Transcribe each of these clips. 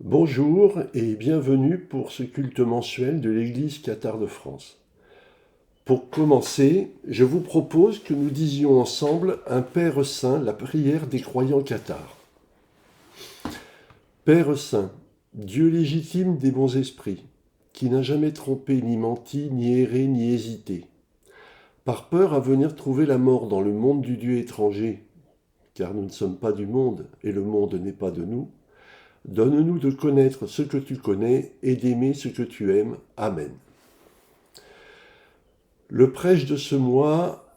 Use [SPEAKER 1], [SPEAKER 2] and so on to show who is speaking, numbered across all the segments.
[SPEAKER 1] Bonjour et bienvenue pour ce culte mensuel de l'Église cathare de France. Pour commencer, je vous propose que nous disions ensemble un Père Saint, la prière des croyants cathares. Père Saint, Dieu légitime des bons esprits, qui n'a jamais trompé, ni menti, ni erré, ni hésité, par peur à venir trouver la mort dans le monde du Dieu étranger, car nous ne sommes pas du monde et le monde n'est pas de nous, donne-nous de connaître ce que tu connais et d'aimer ce que tu aimes. Amen. Le prêche de ce mois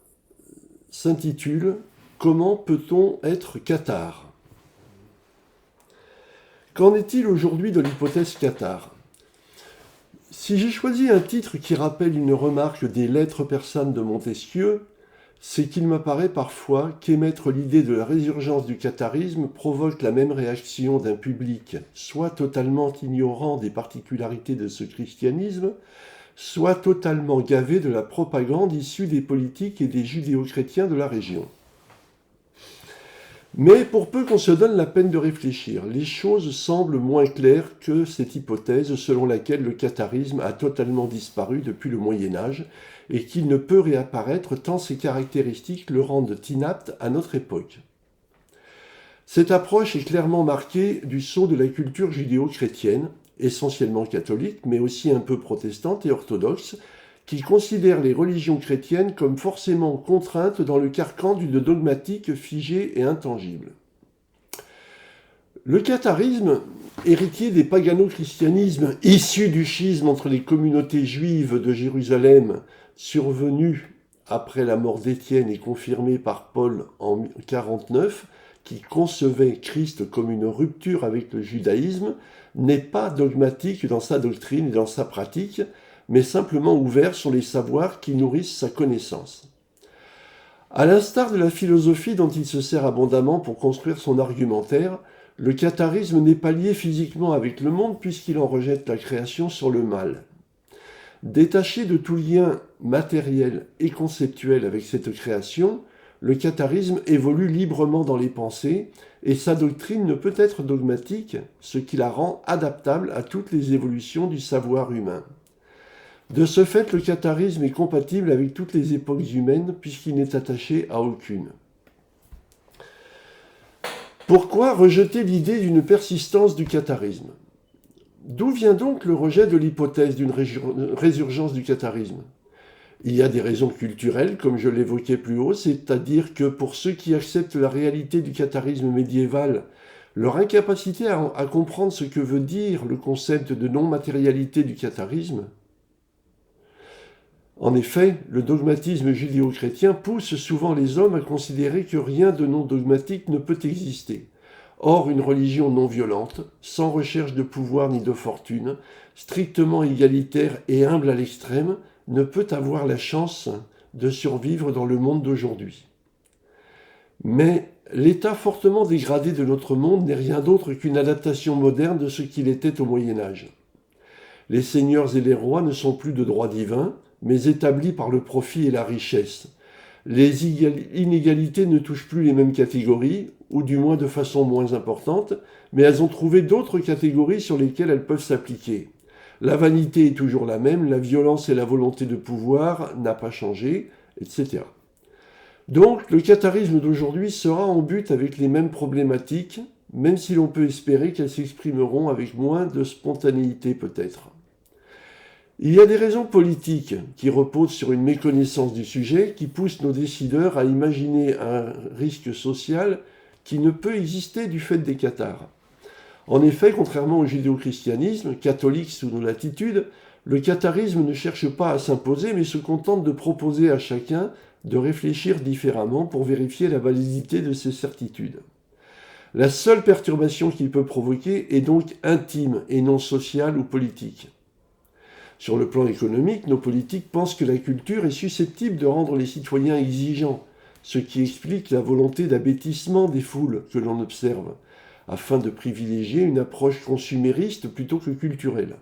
[SPEAKER 1] s'intitule « Comment peut-on être cathare ?» Qu'en est-il aujourd'hui de l'hypothèse cathare ? Si j'ai choisi un titre qui rappelle une remarque des Lettres persanes de Montesquieu, c'est qu'il m'apparaît parfois qu'émettre l'idée de la résurgence du catharisme provoque la même réaction d'un public soit totalement ignorant des particularités de ce christianisme, soit totalement gavé de la propagande issue des politiques et des judéo-chrétiens de la région. Mais pour peu qu'on se donne la peine de réfléchir, les choses semblent moins claires que cette hypothèse selon laquelle le catharisme a totalement disparu depuis le Moyen-Âge et qu'il ne peut réapparaître tant ses caractéristiques le rendent inapte à notre époque. Cette approche est clairement marquée du sceau de la culture judéo-chrétienne, essentiellement catholique, mais aussi un peu protestante et orthodoxe, qui considère les religions chrétiennes comme forcément contraintes dans le carcan d'une dogmatique figée et intangible. Le catharisme, héritier des pagano-christianismes issus du schisme entre les communautés juives de Jérusalem, survenu après la mort d'Étienne et confirmé par Paul en 49, qui concevait Christ comme une rupture avec le judaïsme, n'est pas dogmatique dans sa doctrine et dans sa pratique, mais simplement ouvert sur les savoirs qui nourrissent sa connaissance. À l'instar de la philosophie dont il se sert abondamment pour construire son argumentaire, le catharisme n'est pas lié physiquement avec le monde puisqu'il en rejette la création sur le mal. Détaché de tout lien matériel et conceptuel avec cette création, le catharisme évolue librement dans les pensées et sa doctrine ne peut être dogmatique, ce qui la rend adaptable à toutes les évolutions du savoir humain. De ce fait, le catharisme est compatible avec toutes les époques humaines puisqu'il n'est attaché à aucune. Pourquoi rejeter l'idée d'une persistance du catharisme ? D'où vient donc le rejet de l'hypothèse d'une résurgence du catharisme ? Il y a des raisons culturelles, comme je l'évoquais plus haut, c'est-à-dire que pour ceux qui acceptent la réalité du catharisme médiéval, leur incapacité à comprendre ce que veut dire le concept de non-matérialité du catharisme. En effet, le dogmatisme judéo-chrétien pousse souvent les hommes à considérer que rien de non dogmatique ne peut exister. Or, une religion non violente, sans recherche de pouvoir ni de fortune, strictement égalitaire et humble à l'extrême, ne peut avoir la chance de survivre dans le monde d'aujourd'hui. Mais l'état fortement dégradé de notre monde n'est rien d'autre qu'une adaptation moderne de ce qu'il était au Moyen-Âge. Les seigneurs et les rois ne sont plus de droit divin, mais établis par le profit et la richesse. Les inégalités ne touchent plus les mêmes catégories, ou du moins de façon moins importante, mais elles ont trouvé d'autres catégories sur lesquelles elles peuvent s'appliquer. La vanité est toujours la même, la violence et la volonté de pouvoir n'a pas changé, etc. Donc, le catharisme d'aujourd'hui sera en but avec les mêmes problématiques, même si l'on peut espérer qu'elles s'exprimeront avec moins de spontanéité peut-être. Il y a des raisons politiques qui reposent sur une méconnaissance du sujet qui poussent nos décideurs à imaginer un risque social qui ne peut exister du fait des cathares. En effet, contrairement au judéo-christianisme, catholique sous nos latitudes, le catharisme ne cherche pas à s'imposer mais se contente de proposer à chacun de réfléchir différemment pour vérifier la validité de ses certitudes. La seule perturbation qu'il peut provoquer est donc intime et non sociale ou politique. Sur le plan économique, nos politiques pensent que la culture est susceptible de rendre les citoyens exigeants, ce qui explique la volonté d'abêtissement des foules que l'on observe, afin de privilégier une approche consumériste plutôt que culturelle.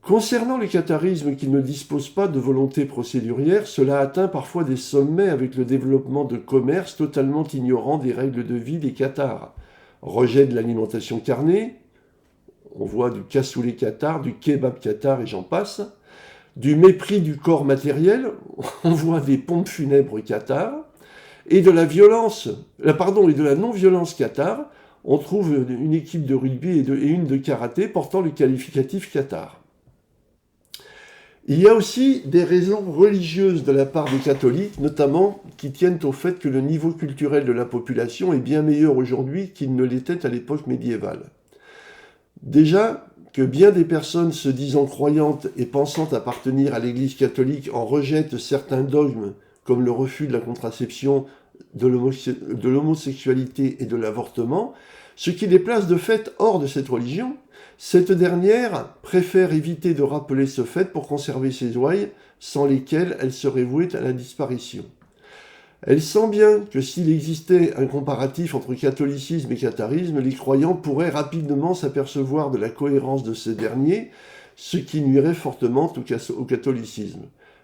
[SPEAKER 1] Concernant le catharisme qui ne dispose pas de volonté procédurière, cela atteint parfois des sommets avec le développement de commerces totalement ignorants des règles de vie des cathares, rejet de l'alimentation carnée, On voit du cassoulet cathare, du kebab cathare et j'en passe. Du mépris du corps matériel, on voit des pompes funèbres cathares. Et de la violence, et de la non-violence cathare, on trouve une équipe de rugby et une de karaté portant le qualificatif cathare. Il y a aussi des raisons religieuses de la part des catholiques, notamment qui tiennent au fait que le niveau culturel de la population est bien meilleur aujourd'hui qu'il ne l'était à l'époque médiévale. Déjà, que bien des personnes se disant croyantes et pensant appartenir à l'Église catholique en rejettent certains dogmes, comme le refus de la contraception, de l'homosexualité et de l'avortement, ce qui les place de fait hors de cette religion. Cette dernière préfère éviter de rappeler ce fait pour conserver ses ouailles, sans lesquelles elle serait vouée à la disparition. Elle sent bien que s'il existait un comparatif entre catholicisme et catharisme, les croyants pourraient rapidement s'apercevoir de la cohérence de ces derniers, ce qui nuirait fortement au catholicisme.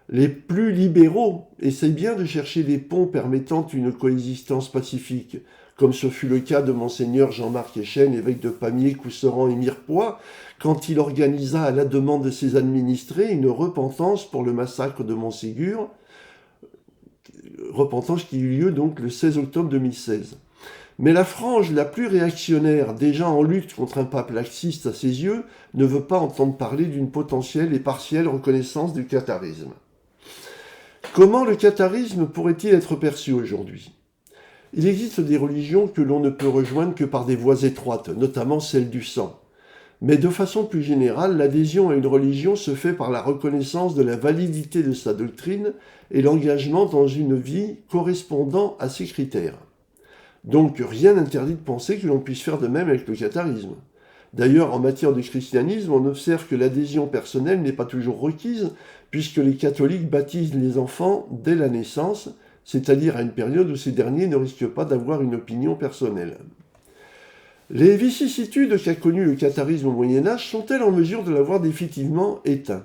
[SPEAKER 1] Les plus libéraux essaient bien de chercher des ponts permettant une coexistence pacifique, comme ce fut le cas de Monseigneur Jean-Marc Echen, évêque de Pamiers, Couserans et Mirepoix, quand il organisa à la demande de ses administrés une repentance pour le massacre de Montségur, repentance qui eut lieu donc le 16 octobre 2016. Mais la frange la plus réactionnaire, déjà en lutte contre un pape laxiste à ses yeux, ne veut pas entendre parler d'une potentielle et partielle reconnaissance du catharisme. Comment le catharisme pourrait-il être perçu aujourd'hui ? Il existe des religions que l'on ne peut rejoindre que par des voies étroites, notamment celle du sang. Mais de façon plus générale, l'adhésion à une religion se fait par la reconnaissance de la validité de sa doctrine et l'engagement dans une vie correspondant à ces critères. Donc rien n'interdit de penser que l'on puisse faire de même avec le catharisme. D'ailleurs, en matière de christianisme, on observe que l'adhésion personnelle n'est pas toujours requise, puisque les catholiques baptisent les enfants dès la naissance, c'est-à-dire à une période où ces derniers ne risquent pas d'avoir une opinion personnelle. Les vicissitudes qu'a connues le catharisme au Moyen-Âge sont-elles en mesure de l'avoir définitivement éteint ?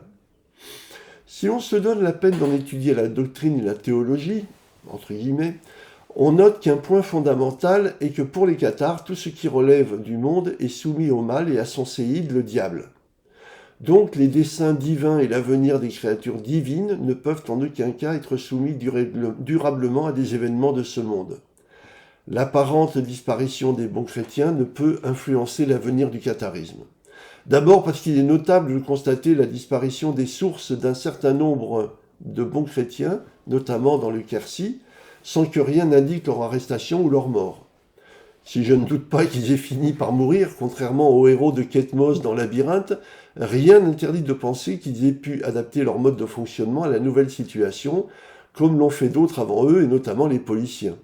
[SPEAKER 1] Si on se donne la peine d'en étudier la doctrine et la théologie, entre guillemets, on note qu'un point fondamental est que pour les cathares, tout ce qui relève du monde est soumis au mal et à son séide, le diable. Donc les desseins divins et l'avenir des créatures divines ne peuvent en aucun cas être soumis durablement à des événements de ce monde. L'apparente disparition des bons chrétiens ne peut influencer l'avenir du catharisme. D'abord parce qu'il est notable de constater la disparition des sources d'un certain nombre de bons chrétiens, notamment dans le Quercy, sans que rien n'indique leur arrestation ou leur mort. Si je ne doute pas qu'ils aient fini par mourir, contrairement aux héros de Ketmos dans Labyrinthe, rien n'interdit de penser qu'ils aient pu adapter leur mode de fonctionnement à la nouvelle situation, comme l'ont fait d'autres avant eux, et notamment les Pauliciens.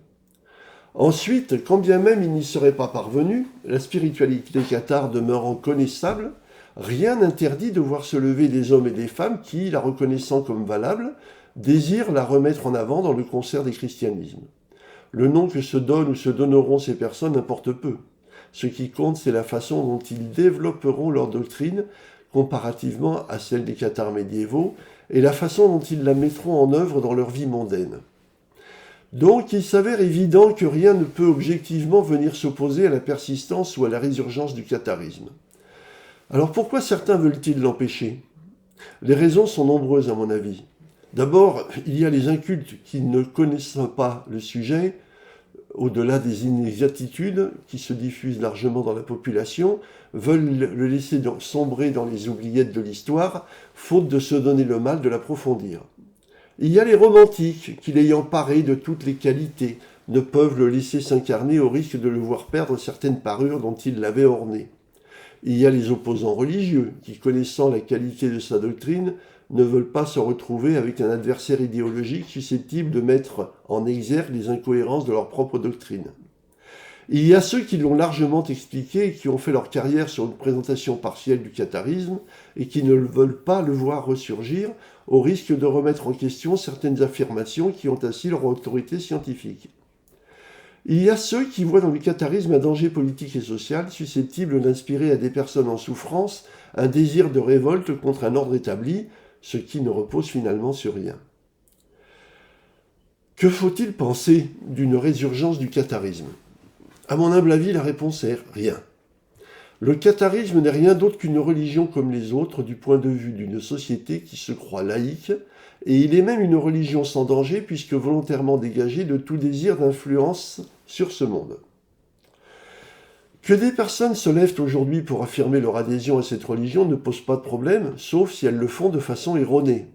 [SPEAKER 1] Ensuite, quand bien même ils n'y seraient pas parvenus, la spiritualité cathare demeurant connaissable, rien n'interdit de voir se lever des hommes et des femmes qui, la reconnaissant comme valable, désirent la remettre en avant dans le concert des christianismes. Le nom que se donnent ou se donneront ces personnes importe peu. Ce qui compte, c'est la façon dont ils développeront leur doctrine comparativement à celle des cathares médiévaux et la façon dont ils la mettront en œuvre dans leur vie mondaine. Donc, il s'avère évident que rien ne peut objectivement venir s'opposer à la persistance ou à la résurgence du catharisme. Alors pourquoi certains veulent-ils l'empêcher ? Les raisons sont nombreuses à mon avis. D'abord, il y a les incultes qui ne connaissent pas le sujet, au-delà des inexactitudes qui se diffusent largement dans la population, veulent le laisser sombrer dans les oubliettes de l'histoire, faute de se donner le mal de l'approfondir. Il y a les romantiques qui, l'ayant paré de toutes les qualités, ne peuvent le laisser s'incarner au risque de le voir perdre certaines parures dont il l'avait orné. Il y a les opposants religieux qui, connaissant la qualité de sa doctrine, ne veulent pas se retrouver avec un adversaire idéologique susceptible de mettre en exergue les incohérences de leur propre doctrine. Il y a ceux qui l'ont largement expliqué et qui ont fait leur carrière sur une présentation partielle du catharisme et qui ne veulent pas le voir ressurgir au risque de remettre en question certaines affirmations qui ont ainsi leur autorité scientifique. Il y a ceux qui voient dans le catharisme un danger politique et social susceptible d'inspirer à des personnes en souffrance un désir de révolte contre un ordre établi, ce qui ne repose finalement sur rien. Que faut-il penser d'une résurgence du catharisme ? À mon humble avis, la réponse est rien. Le catharisme n'est rien d'autre qu'une religion comme les autres du point de vue d'une société qui se croit laïque, et il est même une religion sans danger puisque volontairement dégagée de tout désir d'influence sur ce monde. Que des personnes se lèvent aujourd'hui pour affirmer leur adhésion à cette religion ne pose pas de problème, sauf si elles le font de façon erronée.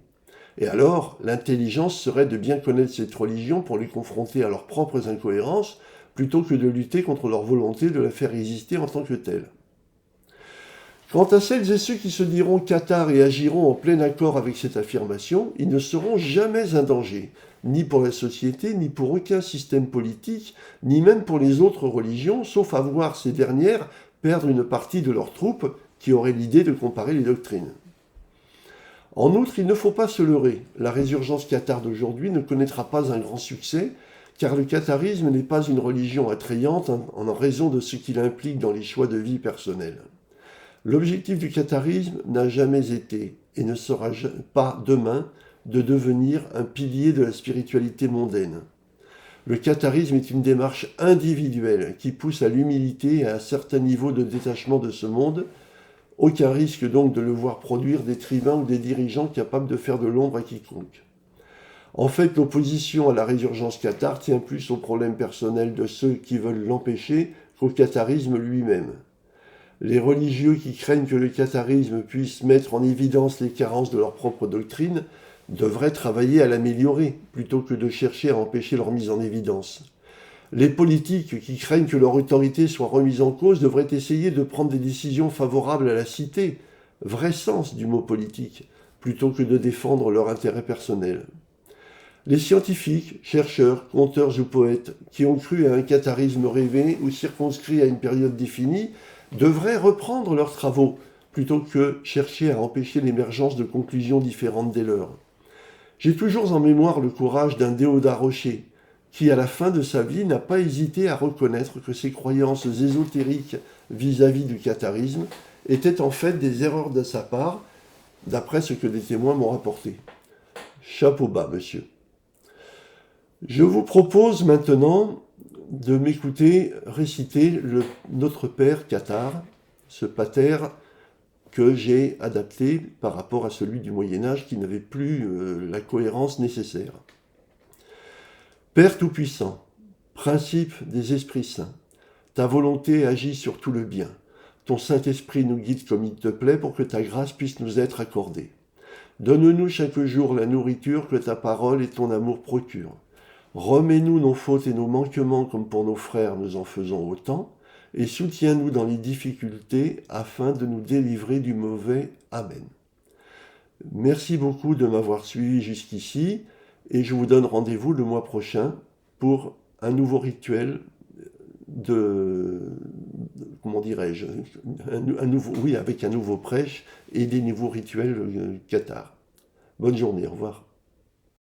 [SPEAKER 1] Et alors, l'intelligence serait de bien connaître cette religion pour les confronter à leurs propres incohérences, plutôt que de lutter contre leur volonté de la faire exister en tant que telle. Quant à celles et ceux qui se diront cathares et agiront en plein accord avec cette affirmation, ils ne seront jamais un danger, ni pour la société, ni pour aucun système politique, ni même pour les autres religions, sauf à voir ces dernières perdre une partie de leurs troupes qui auraient l'idée de comparer les doctrines. En outre, il ne faut pas se leurrer, la résurgence cathare d'aujourd'hui ne connaîtra pas un grand succès, car le catharisme n'est pas une religion attrayante en raison de ce qu'il implique dans les choix de vie personnels. L'objectif du catharisme n'a jamais été, et ne sera pas demain, de devenir un pilier de la spiritualité mondaine. Le catharisme est une démarche individuelle qui pousse à l'humilité et à un certain niveau de détachement de ce monde. Aucun risque donc de le voir produire des tribuns ou des dirigeants capables de faire de l'ombre à quiconque. En fait, l'opposition à la résurgence cathare tient plus aux problèmes personnels de ceux qui veulent l'empêcher qu'au catharisme lui-même. Les religieux qui craignent que le catharisme puisse mettre en évidence les carences de leur propre doctrine devraient travailler à l'améliorer, plutôt que de chercher à empêcher leur mise en évidence. Les politiques qui craignent que leur autorité soit remise en cause devraient essayer de prendre des décisions favorables à la cité, vrai sens du mot politique, plutôt que de défendre leur intérêt personnel. Les scientifiques, chercheurs, conteurs ou poètes qui ont cru à un catharisme rêvé ou circonscrit à une période définie devraient reprendre leurs travaux, plutôt que chercher à empêcher l'émergence de conclusions différentes des leurs. J'ai toujours en mémoire le courage d'un Déodat Rocher, qui à la fin de sa vie n'a pas hésité à reconnaître que ses croyances ésotériques vis-à-vis du catharisme étaient en fait des erreurs de sa part, d'après ce que des témoins m'ont rapporté. Chapeau bas, monsieur. Je vous propose maintenant de m'écouter réciter Notre Père cathare, ce pater que j'ai adapté par rapport à celui du Moyen-Âge qui n'avait plus la cohérence nécessaire. Père Tout-Puissant, principe des esprits saints, ta volonté agit sur tout le bien. Ton Saint-Esprit nous guide comme il te plaît pour que ta grâce puisse nous être accordée. Donne-nous chaque jour la nourriture que ta parole et ton amour procurent. Remets-nous nos fautes et nos manquements comme pour nos frères nous en faisons autant, et soutiens-nous dans les difficultés afin de nous délivrer du mauvais. Amen. Merci beaucoup de m'avoir suivi jusqu'ici, et je vous donne rendez-vous le mois prochain pour un nouveau rituel avec un nouveau prêche et des nouveaux rituels cathares. Bonne journée, au revoir.